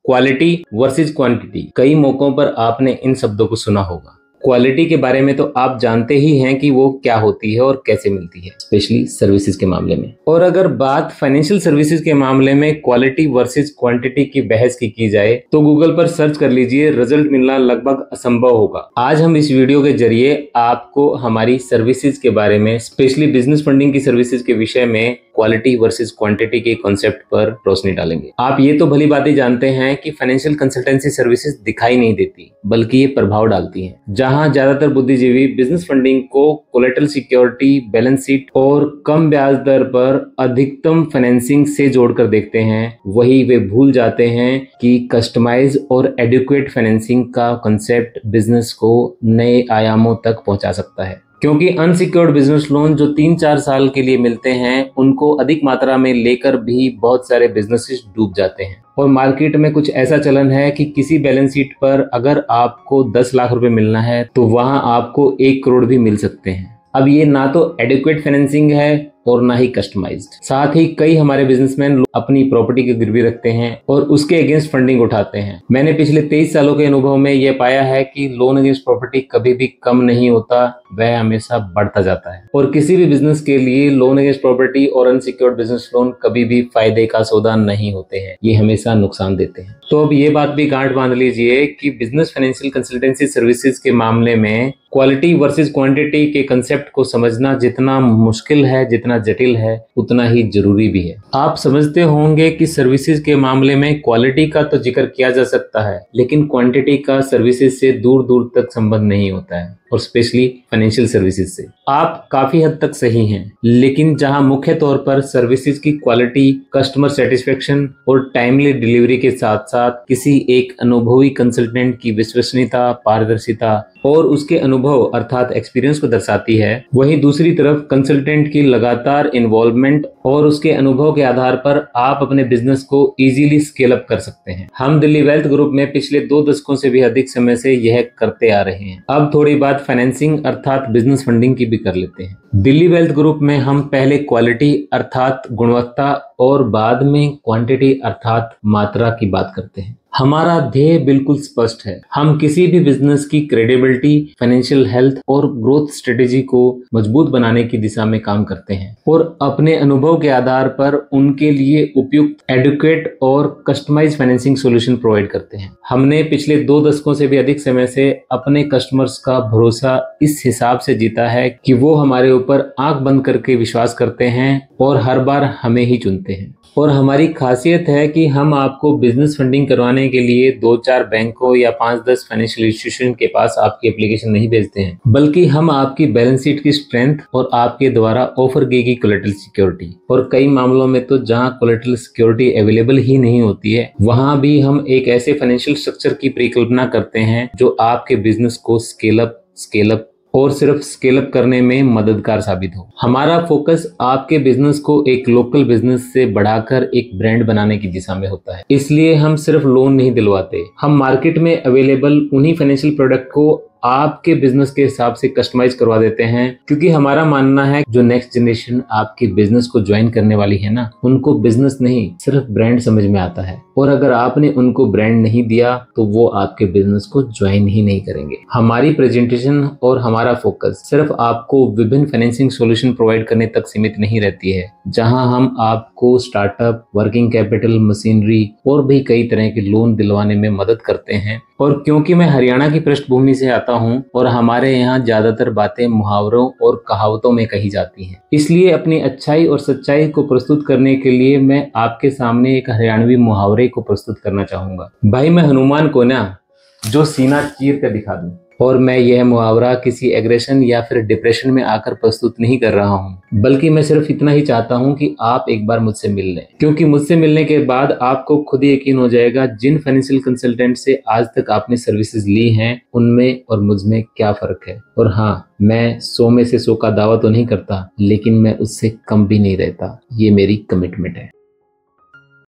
Quality versus quantity. कई मौकों पर आपने इन शब्दों को सुना होगा। क्वालिटी के बारे में तो आप जानते ही हैं कि वो क्या होती है और कैसे मिलती है, स्पेशली सर्विसेज के मामले में। और अगर बात फाइनेंशियल सर्विसेज के मामले में क्वालिटी वर्सेस क्वांटिटी की बहस की जाए तो गूगल पर सर्च कर लीजिए, रिजल्ट मिलना लगभग असंभव होगा। आज हम इस वीडियो के जरिए आपको हमारी सर्विसेज के बारे में, स्पेशली बिजनेस फंडिंग की सर्विसेज के विषय में क्वालिटी वर्सेस क्वांटिटी के कॉन्सेप्ट पर रोशनी डालेंगे। आप ये तो भली बात ही जानते हैं कि फाइनेंशियल कंसल्टेंसी सर्विसेज दिखाई नहीं देती, बल्कि ये प्रभाव डालती हैं। जहां ज्यादातर बुद्धिजीवी बिजनेस फंडिंग को कोलेटरल सिक्योरिटी, बैलेंस शीट और कम ब्याज दर पर अधिकतम फाइनेंसिंग से जोड़कर देखते हैं, वही वे भूल जाते हैं कि कस्टमाइज और एडिक्वेट फाइनेंसिंग का कंसेप्ट बिजनेस को नए आयामों तक पहुंचा सकता है। क्योंकि अनसिक्योर्ड बिजनेस लोन जो 3-4 साल के लिए मिलते हैं, उनको अधिक मात्रा में लेकर भी बहुत सारे बिजनेसेस डूब जाते हैं। और मार्केट में कुछ ऐसा चलन है कि किसी बैलेंस शीट पर अगर आपको 10 लाख रुपए मिलना है तो वहां आपको 1 करोड़ भी मिल सकते हैं। अब ये ना तो एडिक्वेट फाइनेंसिंग है और ना ही कस्टमाइज्ड। साथ ही कई हमारे बिजनेसमैन अपनी प्रॉपर्टी की गिरवी रखते हैं और उसके अगेंस्ट फंडिंग उठाते हैं। मैंने पिछले 23 सालों के अनुभव में यह पाया है कि लोन अगेंस्ट प्रॉपर्टी कभी भी कम नहीं होता, वह हमेशा बढ़ता जाता है। और किसी भी बिजनेस के लिए लोन अगेंस्ट प्रॉपर्टी और अनसिक्योर्ड बिजनेस लोन कभी भी फायदे का सौदा नहीं होते हैं, ये हमेशा नुकसान देते हैं। तो अब ये बात भी गांठ बांध लीजिए कि बिजनेस फाइनेंशियल कंसल्टेंसी सर्विसेज के मामले में क्वालिटी वर्सेस क्वांटिटी के कंसेप्ट को समझना जितना मुश्किल है, जितना जटिल है, उतना ही जरूरी भी है। आप समझते होंगे कि सर्विसेज के मामले में क्वालिटी का तो जिक्र किया जा सकता है, लेकिन क्वांटिटी का सर्विसेज से दूर दूर तक संबंध नहीं होता है, और स्पेशली फाइनेंशियल सर्विसेज से। आप काफी हद तक सही हैं, लेकिन जहां मुख्य तौर पर सर्विसेज की क्वालिटी, कस्टमर सेटिस्फेक्शन और टाइमली डिलीवरी के साथ साथ किसी एक अनुभवी कंसल्टेंट की विश्वसनीयता, पारदर्शिता और उसके अनुभव अर्थात एक्सपीरियंस को दर्शाती है, वहीं दूसरी तरफ कंसल्टेंट की लगातार इन्वॉल्वमेंट और उसके अनुभव के आधार पर आप अपने बिजनेस को इजीली स्केल अप कर सकते हैं। हम दिल्ली वेल्थ ग्रुप में पिछले 2 दशकों से भी अधिक समय से यह करते आ रहे हैं। अब थोड़ी बात फाइनेंसिंग अर्थात बिजनेस फंडिंग की भी कर लेते हैं। दिल्ली वेल्थ ग्रुप में हम पहले क्वालिटी अर्थात गुणवत्ता और बाद में क्वांटिटी अर्थात मात्रा की बात करते हैं। हमारा ध्येय बिल्कुल स्पष्ट है। हम किसी भी बिजनेस की क्रेडिबिलिटी, फाइनेंशियल हेल्थ और ग्रोथ स्ट्रेटेजी को मजबूत बनाने की दिशा में काम करते हैं और अपने अनुभव के आधार पर उनके लिए उपयुक्त, एडुकेट और कस्टमाइज फाइनेंसिंग सॉल्यूशन प्रोवाइड करते हैं। हमने पिछले 2 दशकों से भी अधिक समय से अपने कस्टमर्स का भरोसा इस हिसाब से जीता है कि वो हमारे ऊपर आंख बंद करके विश्वास करते हैं और हर बार हमें ही चुनते हैं। और हमारी खासियत है कि हम आपको बिजनेस फंडिंग करवाने के लिए 2-4 बैंकों या 5-10 फाइनेंशियल इंस्टीट्यूशन के पास आपकी एप्लीकेशन नहीं भेजते हैं, बल्कि हम आपकी बैलेंस शीट की स्ट्रेंथ और आपके द्वारा ऑफर की गई कोलेटरल सिक्योरिटी, और कई मामलों में तो जहां कोलेटरल सिक्योरिटी अवेलेबल ही नहीं होती है, वहां भी हम एक ऐसे फाइनेंशियल स्ट्रक्चर की परिकल्पना करते हैं जो आपके बिजनेस को स्केल अप और सिर्फ स्केल अप करने में मददगार साबित हो। हमारा फोकस आपके बिजनेस को एक लोकल बिजनेस से बढ़ाकर एक ब्रांड बनाने की दिशा में होता है। इसलिए हम सिर्फ लोन नहीं दिलवाते, हम मार्केट में अवेलेबल उन्हीं फाइनेंशियल प्रोडक्ट को आपके बिजनेस के हिसाब से कस्टमाइज करवा देते हैं, क्योंकि हमारा मानना है जो नेक्स्ट जनरेशन आपके बिजनेस को ज्वाइन करने वाली है ना, उनको बिजनेस नहीं सिर्फ ब्रांड समझ में आता है, और अगर आपने उनको ब्रांड नहीं दिया तो वो आपके बिजनेस को ज्वाइन ही नहीं करेंगे। हमारी प्रेजेंटेशन और हमारा फोकस सिर्फ आपको विभिन्न फाइनेंसिंग सॉल्यूशन प्रोवाइड करने तक सीमित नहीं रहती है, जहां हम आपको स्टार्टअप, वर्किंग कैपिटल, मशीनरी और भी कई तरह के लोन दिलवाने में मदद करते हैं। और क्योंकि मैं हरियाणा की पृष्ठभूमि से आता हूं और हमारे यहाँ ज्यादातर बातें मुहावरों और कहावतों में कही जाती हैं, इसलिए अपनी अच्छाई और सच्चाई को प्रस्तुत करने के लिए मैं आपके सामने एक हरियाणवी मुहावरे को प्रस्तुत करना चाहूंगा। भाई मैं हनुमान को ना जो सीना चीर कर दिखा दूं। और मैं यह मुहावरा किसी एग्रेशन या फिर डिप्रेशन में आकर प्रस्तुत नहीं कर रहा हूं, बल्कि मैं सिर्फ इतना ही चाहता हूं कि आप एक बार मुझसे मिल लें, क्योंकि मुझसे मिलने के बाद आपको खुद ही यकीन हो जाएगा जिन फाइनेंशियल कंसल्टेंट से आज तक आपने सर्विसेज ली हैं उनमें और मुझ में क्या फर्क है। और हाँ, मैं 100 में से 100 का दावा तो नहीं करता, लेकिन मैं उससे कम भी नहीं रहता। ये मेरी कमिटमेंट है।